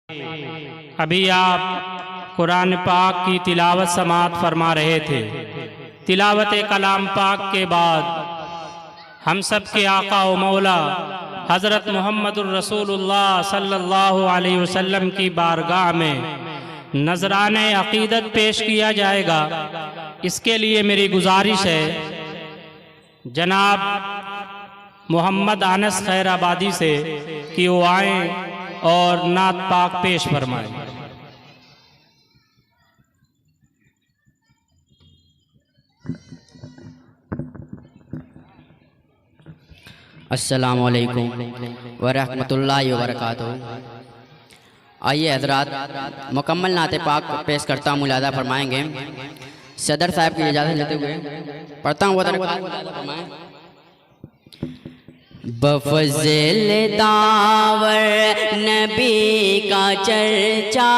अभी आप कुरान पाक की तिलावत समात फरमा रहे थे। तिलावत कलाम पाक के बाद हम सब के आका व मौला हज़रत मुहम्मदुर रसूलुल्लाह सल्लल्लाहु अलैहि वसल्लम की बारगाह में नजराने अकीदत पेश किया जाएगा। इसके लिए मेरी गुजारिश है, जनाब मोहम्मद अनस खैराबादी से कि वो आएँ और नात पाक पेश फरमाएं। अस्सलामु अलैकुम व रहमतुल्लाहि व बरकातुहू। आइए हजरात, मुकम्मल नाते पाक पेश करता हूँ, मुलादा फरमाएंगे। सदर साहब की इजाज़त लेते हुए पढ़ता हूँ। बफ़ज़ल दावर नबी का चर्चा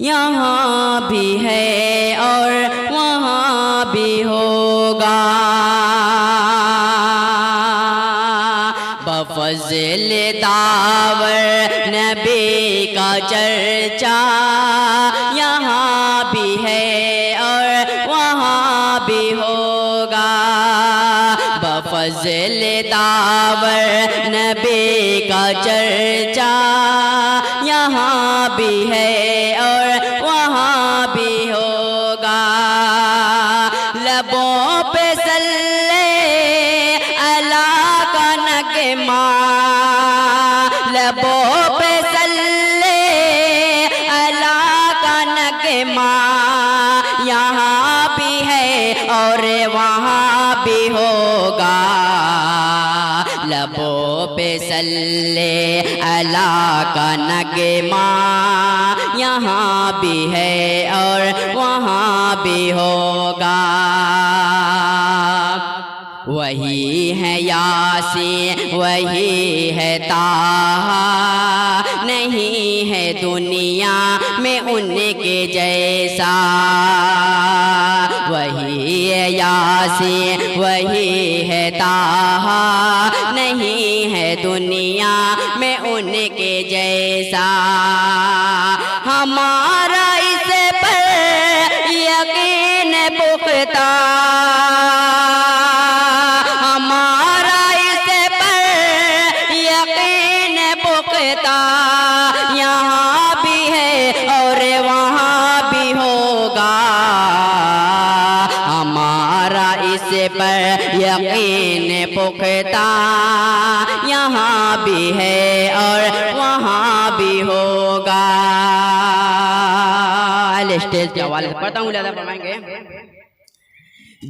यहाँ भी है और वहाँ भी होगा। बफ़ज़ल दावर नबी का चर्चा यहाँ भी है और वहाँ भी होगा। बफ़ज़ल दावर नबी का चर्चा यहाँ भी है और वहाँ भी होगा। लबों पे सल्ले अला का नगमा, लबों पे सल्ले अला का नगमा यहाँ भी है और वहाँ भी होगा। लबों पे सल्ले अला का नगमा यहाँ भी है और वहाँ भी होगा। वही है यासीन वही है ताहा, नहीं है दुनिया में उनके जैसा। वही है यासीन वही है ताहा, नहीं है दुनिया में उनके जैसा। हमारा इस पर यकीन पुख्ता, हमारा इस पर यकीन पुख्ता यहाँ भी है और वहाँ भी होगा। हमारा इस पर यकीन पुख्ता यहाँ भी है और वहाँ भी होगा। स्टेज के हवाले से पढ़ता हूँ, ज़्यादा फरमाएंगे।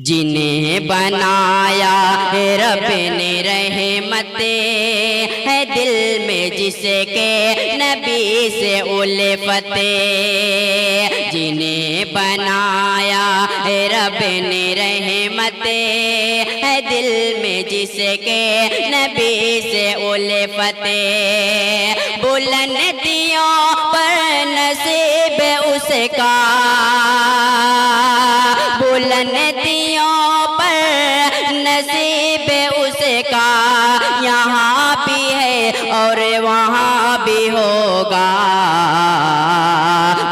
जिन्हें बनाया है रब ने रहमते है दिल में जिसके नबी से उल्फते। जिन्हें बनाया है रब ने रहमते है दिल में जिसके नबी से उल्फते। बुलंदियों पर नसीब उसका, बुलंदियों पर नसीब उसका यहाँ भी है और वहाँ भी होगा।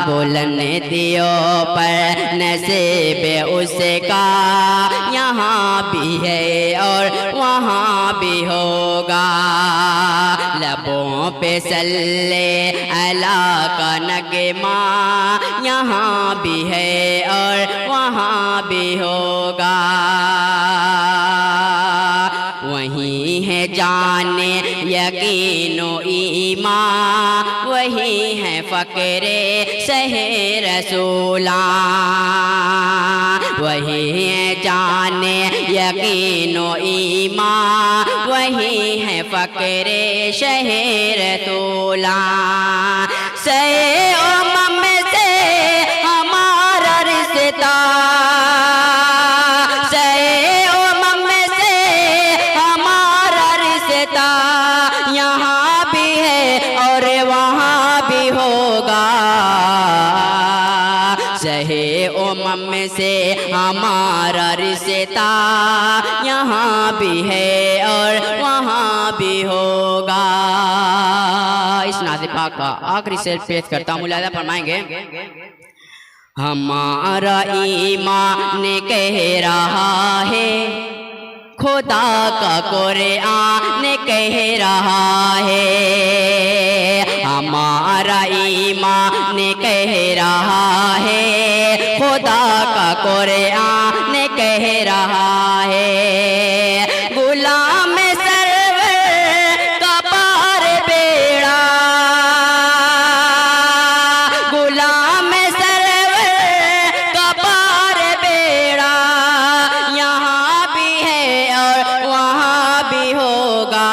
बुलंदियों पर नसीब उसका यहाँ भी है और वहाँ भी होगा। लबों पे सल्ले अला का नगमा यहाँ भी है और वहाँ भी होगा। वही है जाने यकीनो ईमान, वही है फ़क्रे सहे रसूला। वही है जाने यकीनो ईमान, वही है फ़क्रे सहे रसूला। सहे उम्म से हमारा रिश्ता, यहाँ भी है और वहाँ भी होगा। सहे उम्म से हमारा रिश्ता यहाँ भी है और वहाँ भी होगा। इस नाज़ पाक का आखिरी शेर पेश करता हूँ, मुलाहिज़ा फरमाएंगे। हमारा ईमान कह रहा है, खुदा का कुरान कह रहा है। हमारा ईमान कह रहा है, खुदा का कुरान कह रहा है। गुलाम सरवर का पार बेड़ा, गुलाम सरवर का पार बेड़ा, यहाँ भी है और वहाँ भी होगा।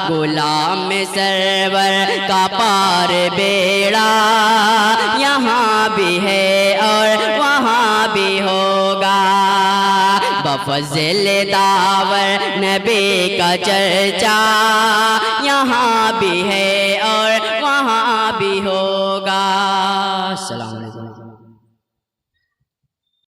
गुलाम सरवर का पार बेड़ा, यहाँ भी है और वहाँ भी होगा। बफज़ल दावर नबी का चर्चा, यहाँ भी है और वहाँ भी होगा। अस्सलाम वालेकुम।